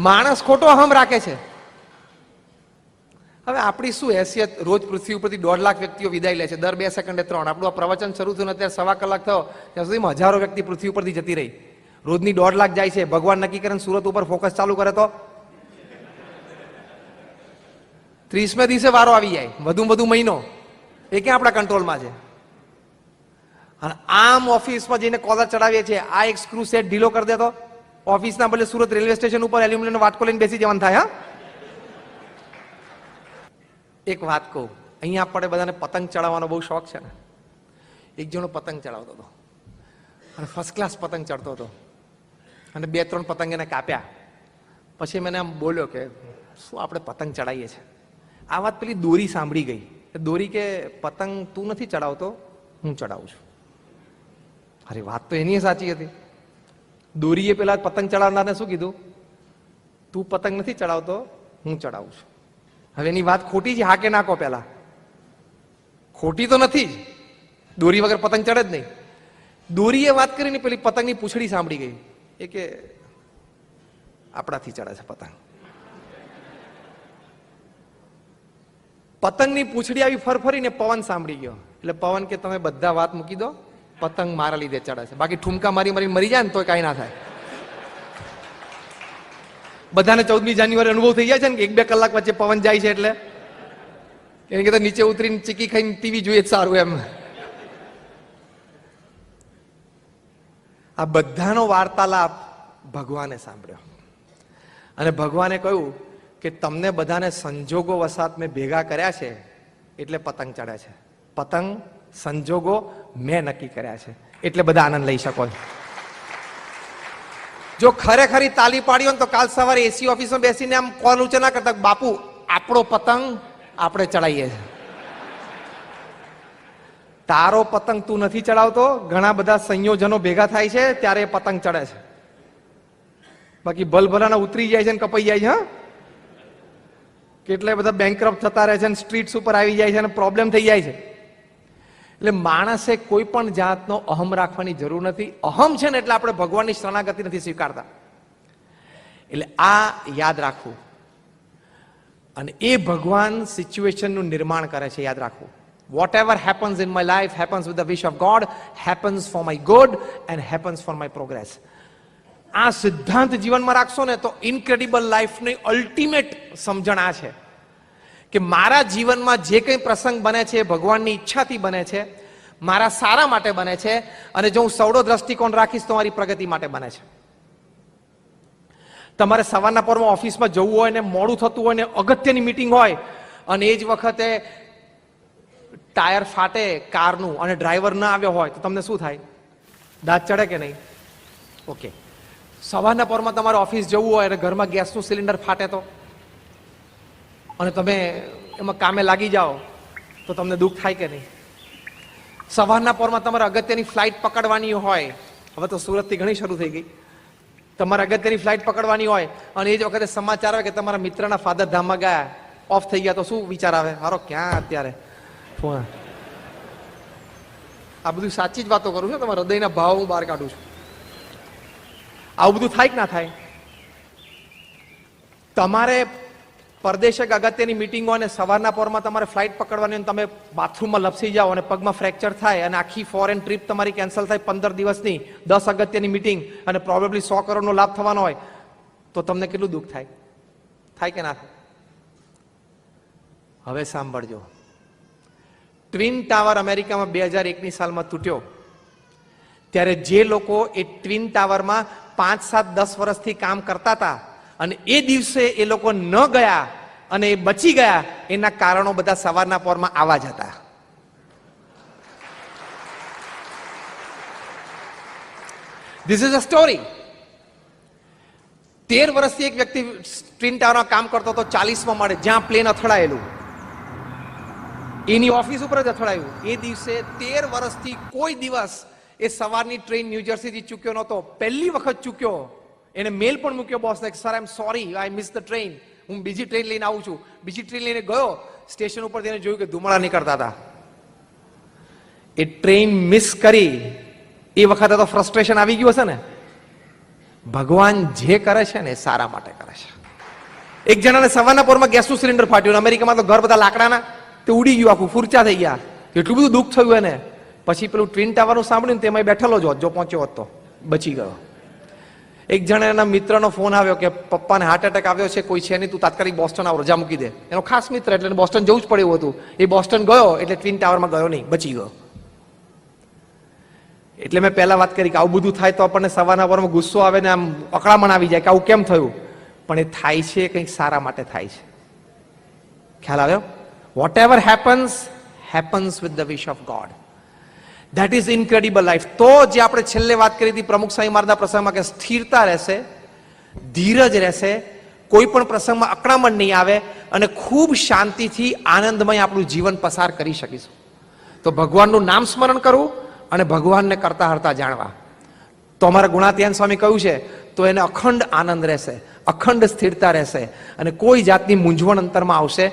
માણસ ખોટો અહમ રાખે છે. હવે આપણી શું હેસિયત? રોજ પૃથ્વી ઉપરથી 1.5 લાખ વ્યક્તિઓ વિદાય લે છે, દર 2 સેકન્ડે 3. આપણું આ પ્રવચન શરૂ થયું અત્યારે 1.25 કલાક થયો, ત્યાં સુધીમાં હજારો વ્યક્તિ પૃથ્વી ઉપરથી જતી રહી. રોજની 1.5 લાખ જાય છે. ભગવાન નક્કી કરે સુરત ઉપર ફોકસ ચાલુ કરે તો 30મે દિવસે વારો આવી જાય, વધુ મહિનો. એ ક્યાં આપણા કંટ્રોલમાં છે? અને આમ ઓફિસમાં જઈને કોલર ચડાવીએ છીએ, આ એક સ્ક્રૂ સેટ ઢીલો કરી દે તો ઓફિસના બદલે સુરત રેલવે સ્ટેશન ઉપર એલ્યુમિનિયમનો વાટકો લઈને બેસી જવાનું થાય. હા, એક વાત કહું, અહીંયા આપણે બધાને પતંગ ચડાવવાનો બહુ શોખ છે ને. એક જણો પતંગ ચડાવતો હતો અને ફર્સ્ટ ક્લાસ પતંગ ચડતો હતો અને 2-3 પતંગ એને કાપ્યા. પછી મને આમ બોલ્યો કે શું આપણે પતંગ ચડાવીએ છીએ. આ વાત પેલી દોરી સાંભળી ગઈ. દોરી કે પતંગ તું નથી ચડાવતો, હું ચડાવું છું. અરે વાત તો એની સાચી હતી. દોરીએ પેલા પતંગ ચડાવનારને શું કીધું? તું પતંગ નથી ચડાવતો, હું ચડાવું છું. હવે એની વાત ખોટી છે? હા કે ના કહો પેલા? ખોટી તો નથી જ. દોરી વગર પતંગ ચડે જ નહીં. દોરીએ વાત કરીને પેલી પતંગની પૂંછડી સાંભળી ગઈ. એ કે આપણાથી ચડે છે પતંગ. પતંગની પૂંછડી આવી ફરફરીને પવન સાંભળી ગયો. એટલે પવન કે તમે બધા વાત મૂકી દો, પતંગ મારા લીધે ચડે છે. બાકી ઠુમકા મારી મરી જાય ને તો કઈ ના થાય. બધાને 14મી જાન્યુઆરી અનુભવ થઈ જાય છે ને કે 1-2 કલાક વચ્ચે પવન જાય છે, એટલે એને કહેતા નીચે ઉતરીને ચીકી ખાઈને ટીવી જોઈએ જ સારું એમ. આ બધાનો વાર્તાલાપ ભગવાને સાંભળ્યો અને ભગવાને કહ્યું કે તમને બધાને સંજોગો વસાત મેં ભેગા કર્યા છે એટલે પતંગ ચડે છે. પતંગ સંજોગો મેં નક્કી કર્યા છે એટલે બધા આનંદ લઈ શકો છો. જો ખરેખરી તાલી પાડી હોય તો કાલ સવારે એસી ઓફિસમાં બેસીને આમ કોલ ઊંચો ના કરતા, બાપુ આપણો પતંગ આપણે ચડાવીએ છીએ. તારો પતંગ તું નથી ચડાવતો, ઘણા બધા સંયોજનો ભેગા થાય છે ત્યારે પતંગ ચડે છે. બાકી ભલભલાના ઉતરી જાય છે ને કપાઈ જાય છે. હા, કેટલાય બધા બેંકરપ્ટ થતા રહે છે ને સ્ટ્રીટ્સ ઉપર આવી જાય છે અને પ્રોબ્લેમ થઈ જાય છે. એટલે માણસે કોઈ પણ જાતનો અહમ રાખવાની જરૂર નથી. અહમ છે ને એટલે આપણે ભગવાનની શરણાગતિ નથી સ્વીકારતા. એટલે આ યાદ રાખવું. અને એ ભગવાન સિચ્યુએશનનું નિર્માણ કરે છે, યાદ રાખવું. Whatever happens in my life happens with the wish of God, happens for my good and happens for my progress. આ સિદ્ધાંત જીવનમાં રાખશો ને તો ઇનક્રેડિબલ લાઈફની અલ્ટિમેટ સમજણ આ છે કે મારા જીવનમાં જે કંઈ પ્રસંગ બને છે ભગવાનની ઈચ્છાથી બને છે, મારા સારા માટે બને છે, અને જો હું સવડો દ્રષ્ટિકોણ રાખીશ તો મારી પ્રગતિ માટે બને છે. તમારે સવારના પરમાં ઓફિસમાં જવું હોય ને મોડું થતું હોય ને અગત્યની મીટિંગ હોય અને એ જ વખતે ટાયર ફાટે કારનું અને ડ્રાઈવર ના આવ્યો હોય તો તમને શું થાય? દાંત ચડે કે નહીં? ઓકે. સવારના પરમાં તમારે ઓફિસ જવું હોય અને ઘરમાં ગેસનું સિલિન્ડર ફાટે તો અને તમે એમાં કામે લાગી જાઓ તો તમને દુઃખ થાય કે નહીં? સવારના પરમાં તમારે અગત્યની ફ્લાઇટ પકડવાની હોય, હવે તો સુરતથી ઘણી શરૂ થઈ ગઈ, તમારે અગત્યની ફ્લાઇટ પકડવાની હોય અને એ જ વખતે સમાચાર આવે કે તમારા મિત્રના ફાધર ધામમાં ગયા, ઓફ થઈ ગયા, તો શું વિચાર આવે? હારો ક્યાં અત્યારે? આ બધું સાચી જ વાતો કરું છું, તમારા હૃદયના ભાવ હું બહાર કાઢું છું. આવું બધું થાય કે ના થાય? તમારે પરદેશે અગત્યની મિટિંગ હોય અને સવારના પરમાં તમારે ફ્લાઇટ પકડવાની, તમે બાથરૂમમાં લપસી જાઓ અને પગમાં ફ્રેક્ચર થાય અને આખી ફોરેન ટ્રીપ તમારી કેન્સલ થાય 15 દિવસની, 10 અગત્યની મિટિંગ અને પ્રોબેબલી 100 કરોડનો લાભ થવાનો હોય તો તમને કેટલું દુઃખ થાય? થાય કે ના થાય? હવે સાંભળજો. ટ્વિન ટાવર અમેરિકામાં 2001ની સાલમાં તૂટ્યો ત્યારે જે લોકો એ ટ્વિન ટાવરમાં 5, 7, 10 વર્ષથી કામ કરતા હતા અને એ દિવસે એ લોકો ન ગયા અને એ બચી ગયા, એના કારણો બધા સવારના પોરમાં આવા જ હતા. This is a story. 13 વર્ષથી એક વ્યક્તિ ટ્વિન ટાવરમાં કામ કરતો હતો 40માં માળે, જ્યાં પ્લેન અથડાયેલું એની ઓફિસ ઉપર જ અથડાયું. એ દિવસે 13 વર્ષથી કોઈ દિવસ એ સવારની ટ્રેન ન્યૂજર્સીથી ચૂક્યો નહોતો. પહેલી વખત ચૂક્યો. એને મેલ પણ મૂક્યો બોસને, sir I am sorry, I miss the train, હું બીજી ટ્રેન લઈને આવું છું. બીજી ટ્રેન લઈને ગયો, સ્ટેશન ઉપર તેને જોયું કે ધુમાડા નીકળતા હતા. એ ટ્રેન મિસ કરી એ વખતે તો ફ્રસ્ટ્રેશન આવી ગયું હશે ને. ભગવાન જે કરે છે ને એ સારા માટે કરે છે. એક જણાને સવારના પોરમાં ગેસનું સિલિન્ડર ફાટ્યું. અમેરિકામાં તો ઘર બધા લાકડાના, તે ઉડી ગયું, આખું ફૂરચા થઈ ગયા. એટલું બધું દુઃખ થયું એને. પછી પેલું ટ્વિન ટાવરનું સાંભળ્યું, તેમાં બેઠેલો જ હોત, જો પહોંચ્યો હોત તો બચી ગયો. એક જણા એના મિત્રનો ફોન આવ્યો કે પપ્પાને હાર્ટ એટેક આવ્યો છે, કોઈ છે નહીં, તું તાત્કાલિક બોસ્ટન આવ, રજા મૂકી દે. એનો ખાસ મિત્ર એટલે બોસ્ટન જવું જ પડ્યું હતું. એ બોસ્ટન ગયો એટલે ટ્વિન ટાવરમાં ગયો નહીં, બચી ગયો. એટલે મેં પહેલા વાત કરી કે આવું બધું થાય તો આપણને સવારના પોરમાં ગુસ્સો આવે ને આમ અકળામણ આવી જાય કે આવું કેમ થયું. પણ એ થાય છે કંઈક સારા માટે થાય છે. ખ્યાલ આવ્યો? Whatever happens with the wish of God. That is incredible life. તો જે આપણે છેલ્લે વાત કરી હતી પ્રમુખ સ્વામી મહારાજના પ્રસંગમાં કે સ્થિરતા રહેશે, ધીરજ રહેશે, કોઈ પણ પ્રસંગમાં અકળામણ નહીં આવે અને ખૂબ શાંતિથી આનંદમય આપણું જીવન પસાર કરી શકીશું. તો ભગવાનનું નામ સ્મરણ કરવું અને ભગવાનને કરતા હરતા જાણવા. તો અમારા ગુણાતીયન સ્વામી કહ્યું છે તો એને અખંડ આનંદ રહેશે, અખંડ સ્થિરતા રહેશે અને કોઈ જાતની મૂંઝવણ અંતરમાં આવશે